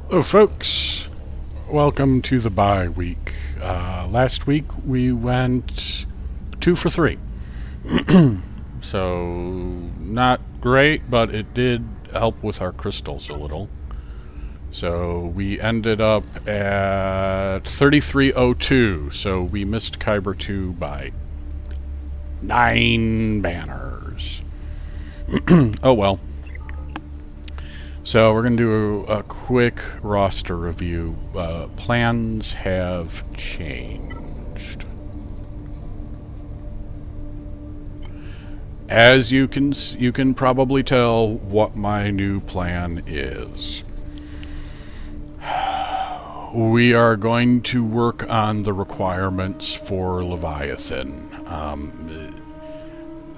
Hello, folks. Welcome to the bye week. Last week we went 2 for 3. So, not great, but it did help with our crystals a little. So, we ended up at 3302. So, we missed Kyber 2 by 9 banners. Oh well. So we're going to do a quick roster review. Plans have changed. As you can probably tell what my new plan is. We are going to work on the requirements for Leviathan.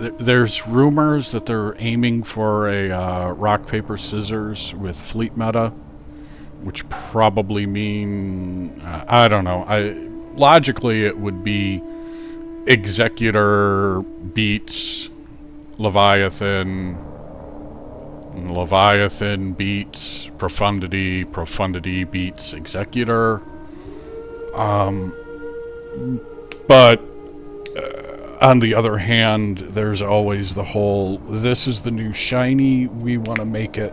There's rumors that they're aiming for a rock, paper, scissors with fleet meta, which probably mean I don't know. Logically it would be Executor beats Leviathan, Leviathan beats Profundity, Profundity beats Executor. But on the other hand, there's always the whole, this is the new shiny, we want to make it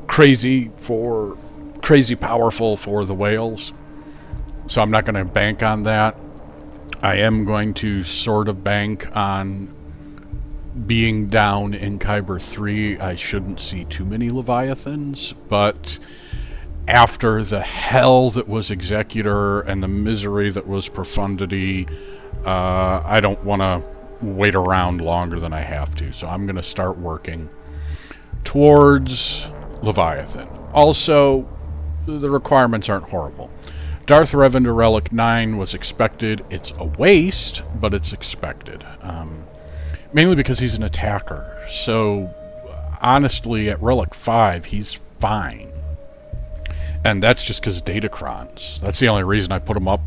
crazy powerful for the whales. So I'm not going to bank on that. I am going to sort of bank on being down in Kyber 3. I shouldn't see too many Leviathans, but after the hell that was Executor and the misery that was Profundity, I don't want to wait around longer than I have to, so I'm going to start working towards Leviathan. Also, the requirements aren't horrible. Darth Revan to Relic 9 was expected. It's a waste, but it's expected. Mainly because he's an attacker. So, honestly, at Relic 5, he's fine. And that's just because Datacrons. That's the only reason I put him up.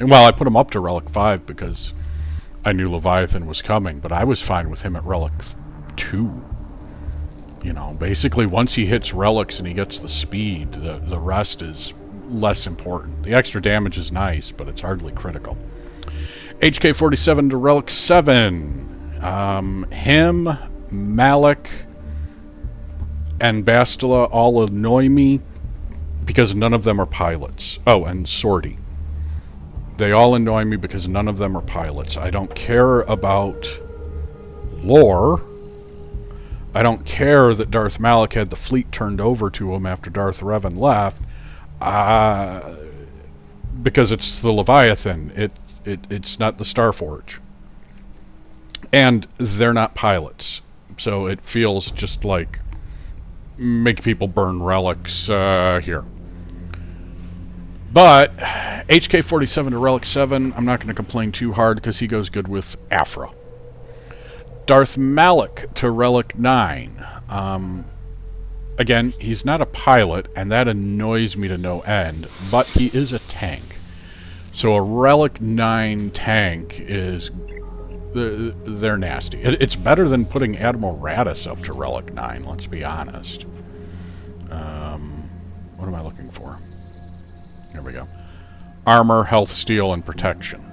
Well, I put him up to Relic 5 because I knew Leviathan was coming, but I was fine with him at Relic 2. You know, basically once he hits Relics and he gets the speed, the rest is less important. The extra damage is nice, but it's hardly critical. HK-47 to Relic 7. Him, Malak, and Bastila all annoy me because none of them are pilots. Oh, and Sortie. They all annoy me because none of them are pilots. I don't care about lore. I don't care that Darth Malak had the fleet turned over to him after Darth Revan left. Because it's the Leviathan. It's not the Starforge. And they're not pilots. So it feels just like make people burn relics here. But HK-47 to Relic 7, I'm not going to complain too hard because he goes good with Aphra. Darth Malak to Relic 9. Again, he's not a pilot, and that annoys me to no end, but he is a tank. So a Relic 9 tank is... they're nasty. It's better than putting Admiral Raddus up to Relic 9, let's be honest. What am I looking for? There we go. Armor, health, steel, and protection.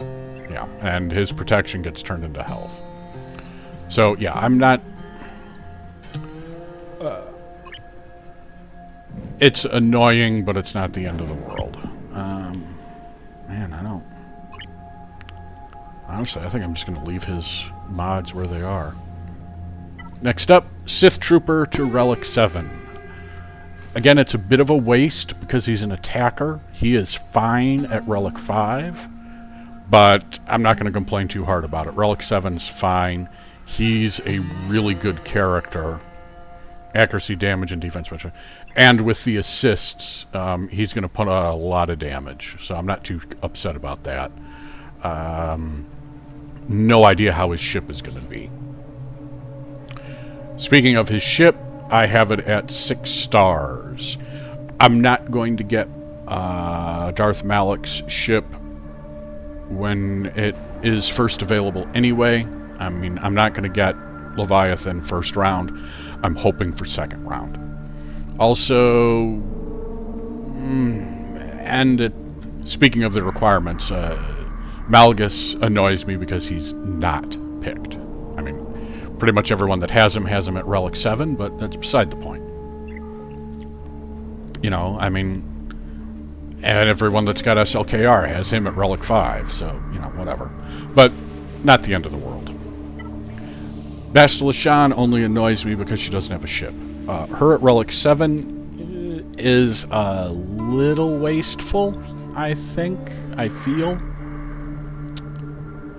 Yeah, and his protection gets turned into health. So, yeah, I'm not... it's annoying, but it's not the end of the world. Man, I don't... Honestly, I think I'm just going to leave his mods where they are. Next up, Sith Trooper to Relic 7. Again, it's a bit of a waste because he's an attacker. He is fine at Relic 5, but I'm not going to complain too hard about it. Relic 7's fine. He's a really good character. Accuracy, damage, and defense. And with the assists, he's going to put out a lot of damage, so I'm not too upset about that. No idea how his ship is going to be. Speaking of his ship, I have it at 6 stars. I'm not going to get Darth Malak's ship when it is first available anyway. I mean, I'm not going to get Leviathan first round. I'm hoping for second round. Also, speaking of the requirements, Malgus annoys me because he's not picked. I mean, pretty much everyone that has him at Relic 7, but that's beside the point. You know, I mean, and everyone that's got SLKR has him at Relic 5, so, you know, whatever. But not the end of the world. Bastila Shan only annoys me because she doesn't have a ship. Her at Relic 7 is a little wasteful, I feel.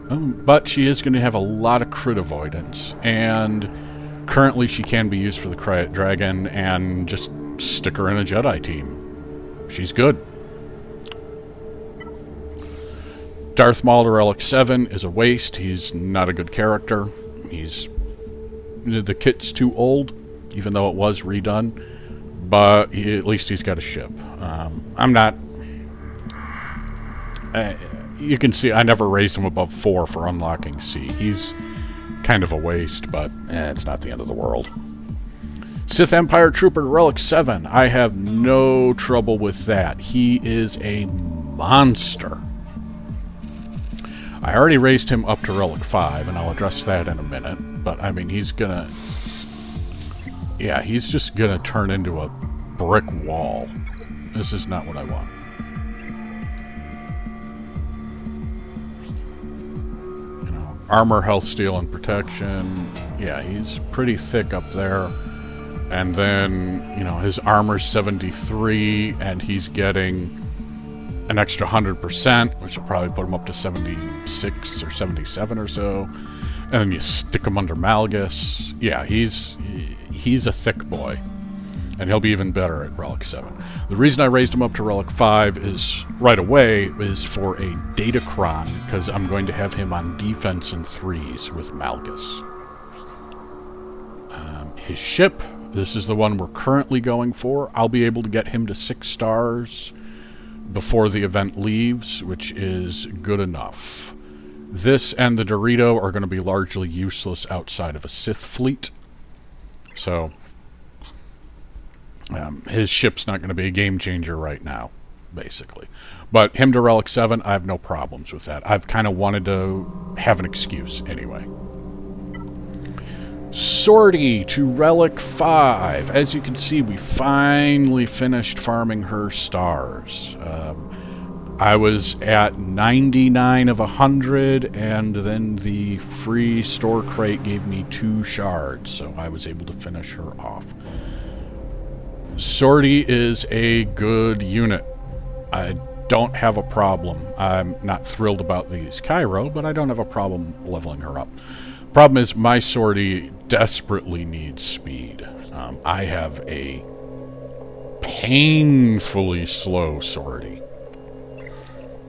But she is going to have a lot of crit avoidance, and currently she can be used for the Cryot Dragon, and just stick her in a Jedi team. She's good. Darth Maul to Relic 7 is a waste. He's not a good character. The kit's too old, even though it was redone, but at least he's got a ship. I'm not... you can see I never raised him above 4 for unlocking C. He's kind of a waste, but it's not the end of the world. Sith Empire Trooper Relic 7. I have no trouble with that. He is a monster. I already raised him up to Relic 5, and I'll address that in a minute. But, I mean, he's gonna... Yeah, he's just gonna turn into a brick wall. This is not what I want. You know, armor, health, steel, and protection. Yeah, he's pretty thick up there. And then, you know, his armor's 73, and he's getting an extra 100%, which will probably put him up to 76 or 77 or so. And then you stick him under Malgus. Yeah, he's a thick boy. And he'll be even better at Relic 7. The reason I raised him up to Relic 5 is, right away, is for a Datacron, because I'm going to have him on defense in 3s with Malgus. His ship, this is the one we're currently going for. I'll be able to get him to 6 stars before the event leaves, which is good enough. This and the Dorito are going to be largely useless outside of a Sith fleet. So, his ship's not going to be a game changer right now, basically. But him to Relic 7, I have no problems with that. I've kind of wanted to have an excuse anyway. Sortie to Relic 5. As you can see, we finally finished farming her stars. I was at 99 of 100, and then the free store crate gave me 2 shards, so I was able to finish her off. Sortie is a good unit. I don't have a problem. I'm not thrilled about these Cairo, but I don't have a problem leveling her up. Problem is, my Sortie desperately needs speed. I have a painfully slow Sortie.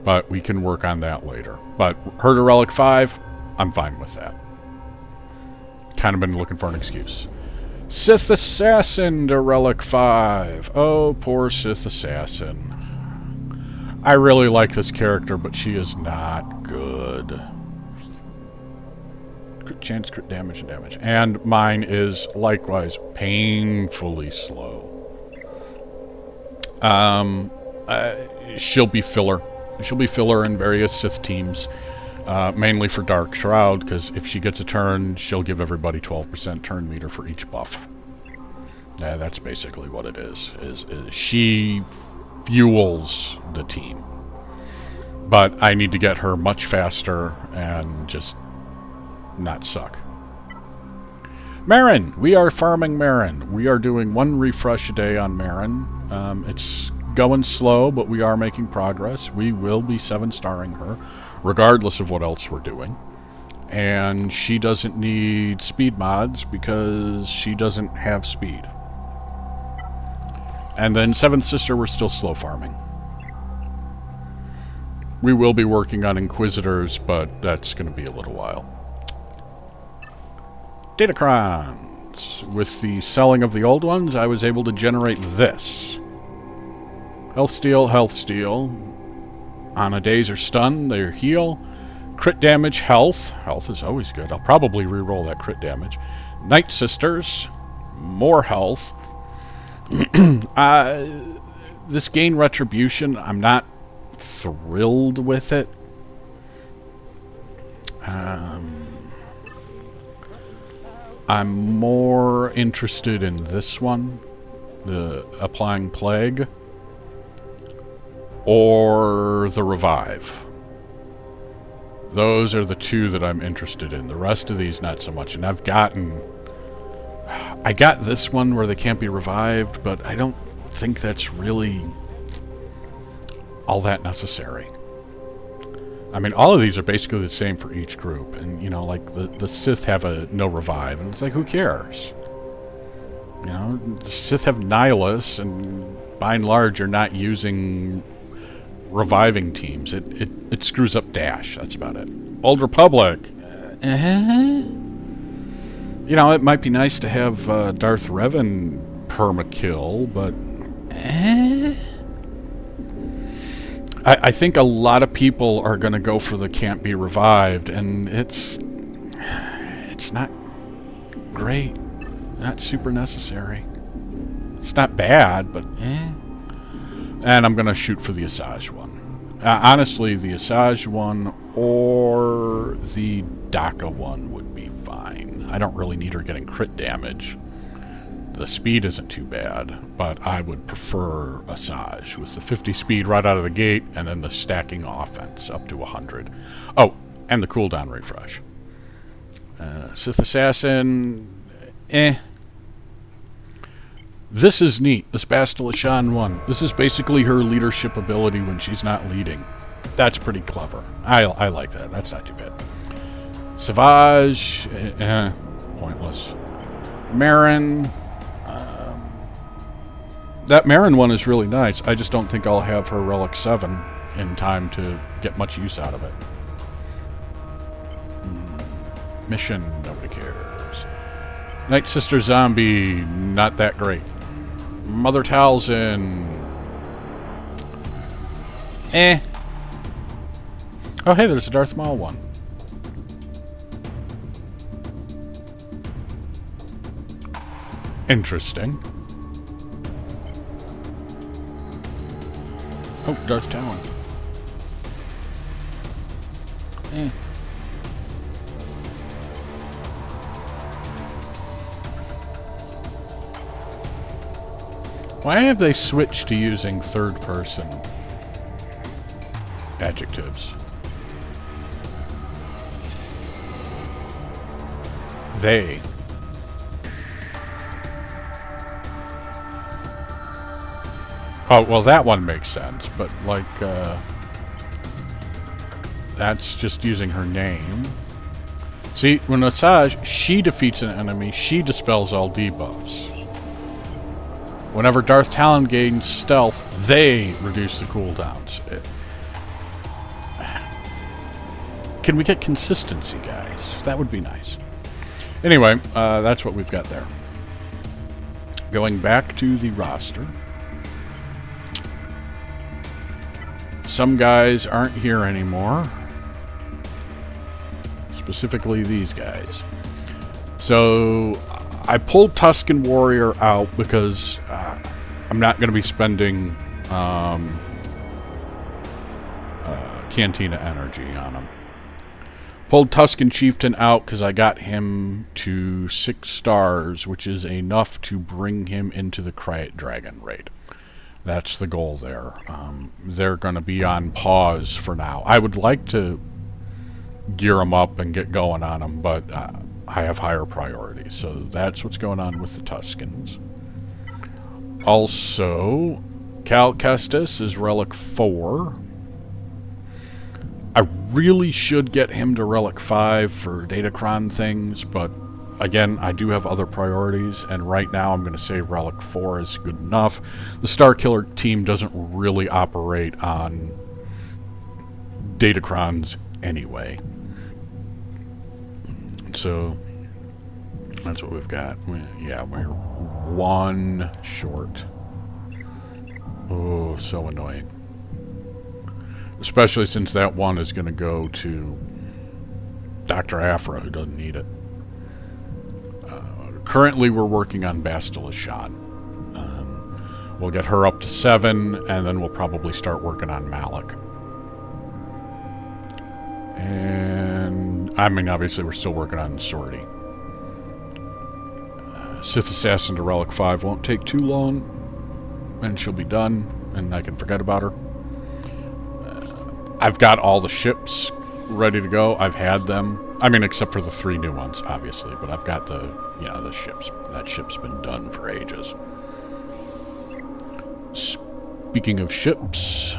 But we can work on that later. But her to Relic 5, I'm fine with that. Kind of been looking for an excuse. Sith Assassin to Relic 5. Oh, poor Sith Assassin. I really like this character, but she is not good. Crit chance, crit damage, and damage. And mine is likewise painfully slow. She'll be filler. She'll be filler in various Sith teams, mainly for Dark Shroud, because if she gets a turn, she'll give everybody 12% turn meter for each buff. Yeah, that's basically what it is she fuels the team. But I need to get her much faster and just not suck. Marin! We are farming Marin. We are doing 1 refresh a day on Marin. It's going slow, but we are making progress. We will be 7-starring her, regardless of what else we're doing. And she doesn't need speed mods because she doesn't have speed. And then 7th Sister, we're still slow farming. We will be working on Inquisitors, but that's going to be a little while. Datacrons. With the selling of the old ones, I was able to generate this. Health steal. On a daze or stun, they heal. Crit damage, health. Health is always good. I'll probably re-roll that crit damage. Night Sisters. More health. this gain retribution, I'm not thrilled with it. I'm more interested in this one, the applying plague, or the revive. Those are the two that I'm interested in. The rest of these, not so much. And I got this one where they can't be revived, but I don't think that's really all that necessary. I mean, all of these are basically the same for each group. And, you know, like the Sith have a no revive, and it's like, who cares? You know, the Sith have Nihilus, and by and large are not using reviving teams. It screws up Dash, that's about it. Old Republic. You know, it might be nice to have Darth Revan permakill, but I think a lot of people are going to go for the can't be revived, and it's not great, not super necessary. It's not bad, but And I'm going to shoot for the Asajj one. Honestly, the Asajj one or the Daka one would be fine. I don't really need her getting crit damage. The speed isn't too bad, but I would prefer Asajj with the 50 speed right out of the gate, and then the stacking offense up to 100. Oh, and the cooldown refresh. Sith Assassin, This is neat, this Bastila Shan one. This is basically her leadership ability when she's not leading. That's pretty clever. I like that. That's not too bad. Savage, pointless. Marin. That Marin one is really nice. I just don't think I'll have her Relic 7 in time to get much use out of it. Mission, nobody cares. Night Sister Zombie, not that great. Mother Talzin. Oh, hey, there's a Darth Maul one. Interesting. Oh, Darth Talon. Why have they switched to using third-person adjectives? They. Oh, well, that one makes sense, but, like, that's just using her name. See, when Asajj, she defeats an enemy, she dispels all debuffs. Whenever Darth Talon gains stealth, they reduce the cooldowns. Can we get consistency, guys? That would be nice. Anyway, that's what we've got there. Going back to the roster. Some guys aren't here anymore. Specifically these guys. So I pulled Tusken Warrior out because I'm not going to be spending Cantina energy on him. Pulled Tusken Chieftain out because I got him to 6 stars, which is enough to bring him into the Krayt Dragon raid. That's the goal there. They're going to be on pause for now. I would like to gear them up and get going on them, but I have higher priorities. So that's what's going on with the Tuskens. Also, Cal Kestis is Relic 4. I really should get him to Relic 5 for Datacron things, but again, I do have other priorities, and right now I'm going to say Relic 4 is good enough. The Starkiller team doesn't really operate on Datacrons anyway. So that's what we've got. Yeah, we're 1 short. Oh, so annoying. Especially since that one is going to go to Dr. Aphra, who doesn't need it. Currently, we're working on Bastila Shan. We'll get her up to 7, and then we'll probably start working on Malik. And, I mean, obviously we're still working on Sortie. Sith Assassin to Relic 5 won't take too long, and she'll be done, and I can forget about her. I've got all the ships ready to go. I've had them. I mean, except for the 3 new ones, obviously, but I've got the ships. That ship's been done for ages. Speaking of ships,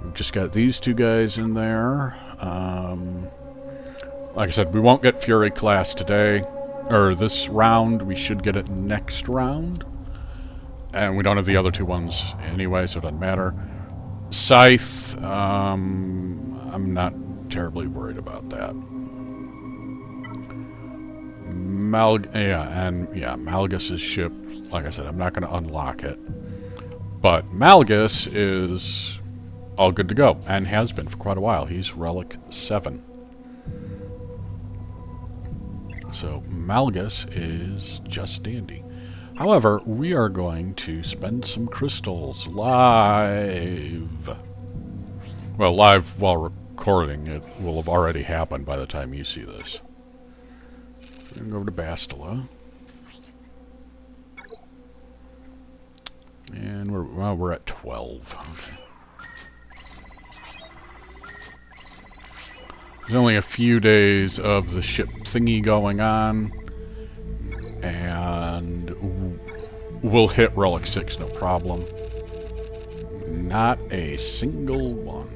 we've just got these 2 guys in there. Like I said, we won't get Fury class today, or this round. We should get it next round. And we don't have the other 2 ones anyway, so it doesn't matter. Scythe, I'm not terribly worried about that. Malagus's ship, like I said, I'm not going to unlock it. But Malagus is all good to go, and has been for quite a while. He's Relic 7. So Malagus is just dandy. However, we are going to spend some crystals live. Well, live while recording. It will have already happened by the time you see this. We're going to go over to Bastila. And we're at 12. Okay. There's only a few days of the ship thingy going on, and we'll hit Relic 6 no problem. Not a single one.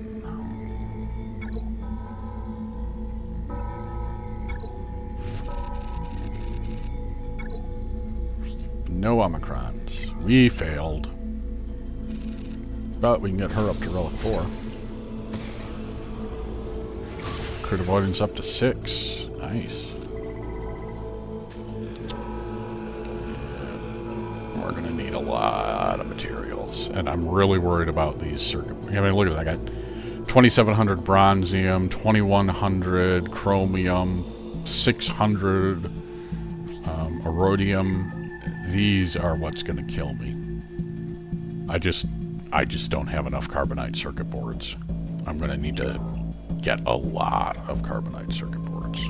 No Omicrons. We failed. But we can get her up to Relic 4. Crit avoidance up to 6. Nice. We're going to need a lot of materials. And I'm really worried about these circuit... I mean, look at that. I got 2,700 bronzium, 2,100 chromium, 600 erodium. These are what's going to kill me. I just don't have enough carbonite circuit boards. I'm going to need to get a lot of carbonite circuit boards.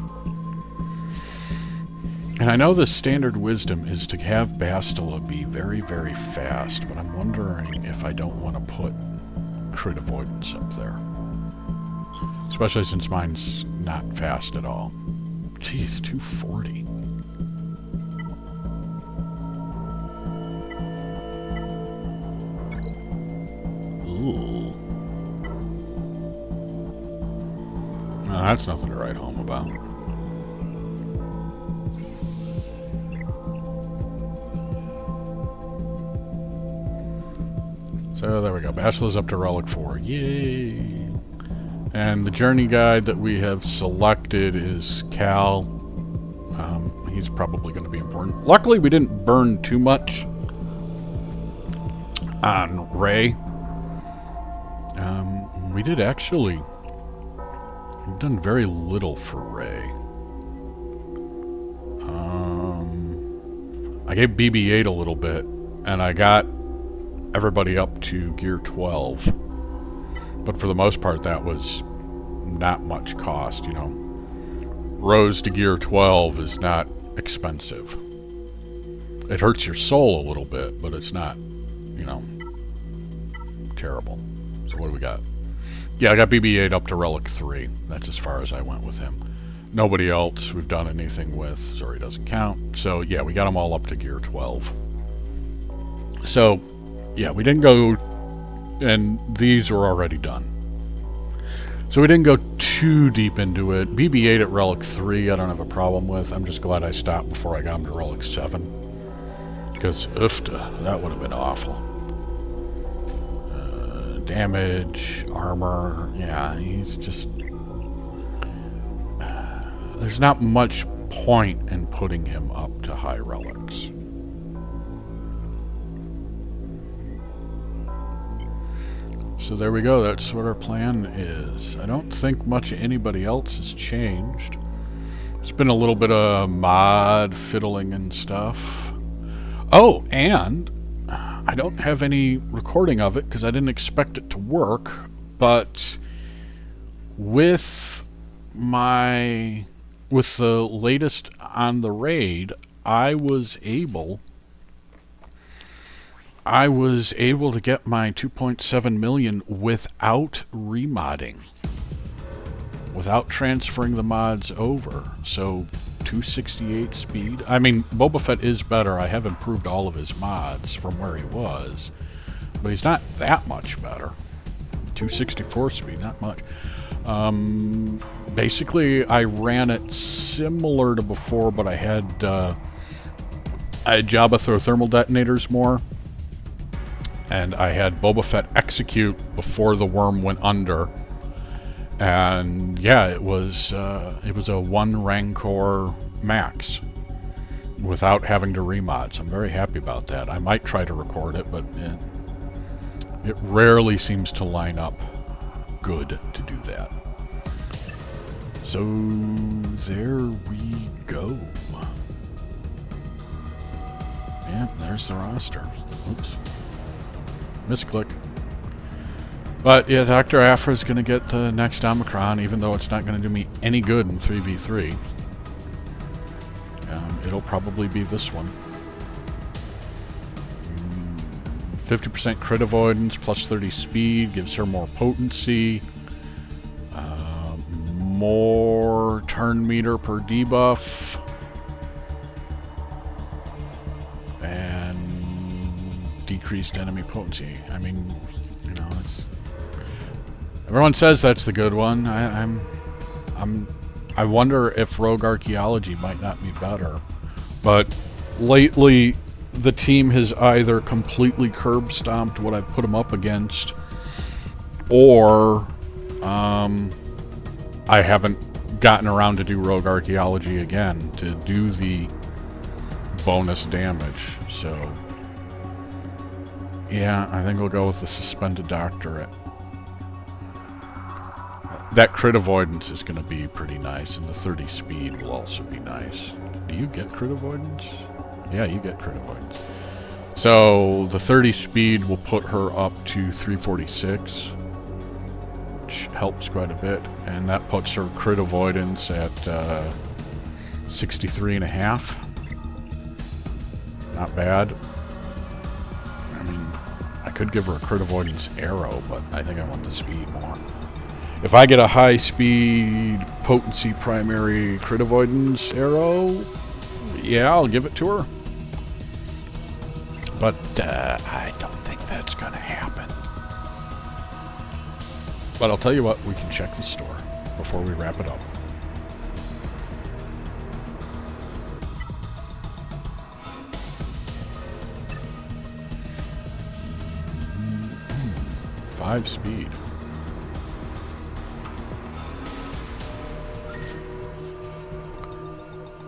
And I know the standard wisdom is to have Bastila be very, very fast, but I'm wondering if I don't want to put crit avoidance up there. Especially since mine's not fast at all. Jeez, 240. Ooh. Well, that's nothing to write home about. So there we go. Bastila's up to Relic 4. Yay! And the journey guide that we have selected is Cal. He's probably going to be important. Luckily, we didn't burn too much on Ray. We did actually... We've done very little for Ray. I gave BB-8 a little bit, and I got everybody up to Gear 12. But for the most part, that was not much cost, you know. Rose to Gear 12 is not expensive. It hurts your soul a little bit, but it's not, you know, terrible. So what do we got? Yeah, I got BB-8 up to Relic 3. That's as far as I went with him. Nobody else we've done anything with. Sorry, doesn't count. So, yeah, we got them all up to Gear 12. So, yeah, we didn't go... And these were already done. So we didn't go too deep into it. BB-8 at Relic 3 I don't have a problem with. I'm just glad I stopped before I got him to Relic 7. Because, that would have been awful. Damage, armor, yeah, he's just... there's not much point in putting him up to high relics. So there we go, that's what our plan is. I don't think much of anybody else has changed. It's been a little bit of mod fiddling and stuff. Oh, and I don't have any recording of it because I didn't expect it to work, but with the latest on the raid, I was able to get my 2.7 million without remodding, without transferring the mods over. So 268 speed. I mean, Boba Fett is better. I have improved all of his mods from where he was, but he's not that much better. 264 speed, not much. Basically, I ran it similar to before, but I had Jabba throw thermal detonators more, and I had Boba Fett execute before the worm went under. And yeah, it was a 1 Rancor max without having to remod. So I'm very happy about that. I might try to record it, but it rarely seems to line up good to do that. So there we go. Yeah, there's the roster. Oops. Misclick. But yeah, Dr. Aphra is going to get the next Omicron, even though it's not going to do me any good in 3v3. It'll probably be this one. 50% crit avoidance, plus 30 speed, gives her more potency. More turn meter per debuff. And decreased enemy potency. I mean, you know, it's... Everyone says that's the good one. I wonder if Rogue Archaeology might not be better. But lately, the team has either completely curb stomped what I've put them up against, or I haven't gotten around to do Rogue Archaeology again to do the bonus damage. So yeah, I think we'll go with the Suspended Doctorate. That crit avoidance is going to be pretty nice, and the 30 speed will also be nice. Do you get crit avoidance? Yeah, you get crit avoidance. So the 30 speed will put her up to 346, which helps quite a bit, and that puts her crit avoidance at 63.5. Not bad. I mean, I could give her a crit avoidance arrow, but I think I want the speed more. If I get a high speed potency primary crit avoidance arrow, yeah, I'll give it to her. But I don't think that's going to happen. But I'll tell you what, we can check the store before we wrap it up. Five speed.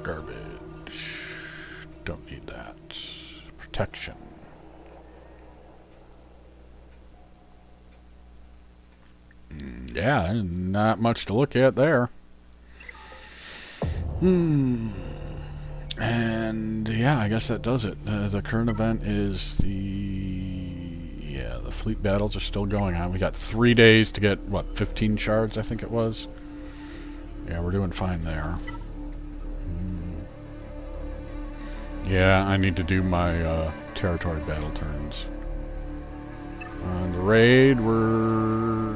Garbage. Don't need that. Protection. Yeah, not much to look at there. And yeah, I guess that does it. The current event is the fleet battles are still going on. We got 3 days to get, what, 15 shards, I think it was? Yeah, we're doing fine there. Yeah, I need to do my territory battle turns. On the raid, we're...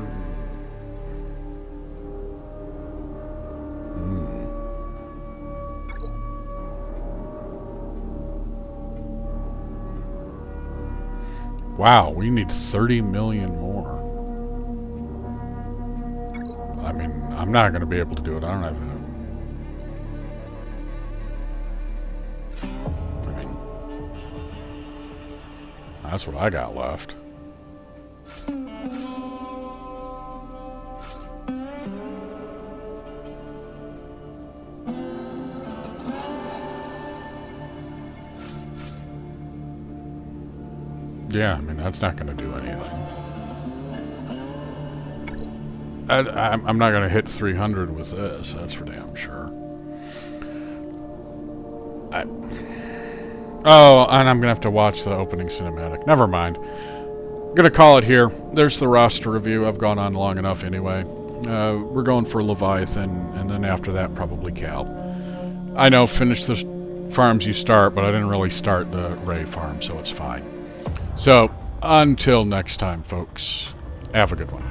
Wow, we need 30 million more. I mean, I'm not going to be able to do it. I don't have enough. I mean, that's what I got left. Yeah, I mean, that's not going to do anything. I'm not going to hit 300 with this, that's for damn sure. Oh, and I'm going to have to watch the opening cinematic. Never mind. Gonna call it here. There's the roster review. I've gone on long enough anyway. We're going for Leviathan, and then after that, probably Cal. I know, finish the farms you start, but I didn't really start the Ray farm, so it's fine. So, until next time, folks, have a good one.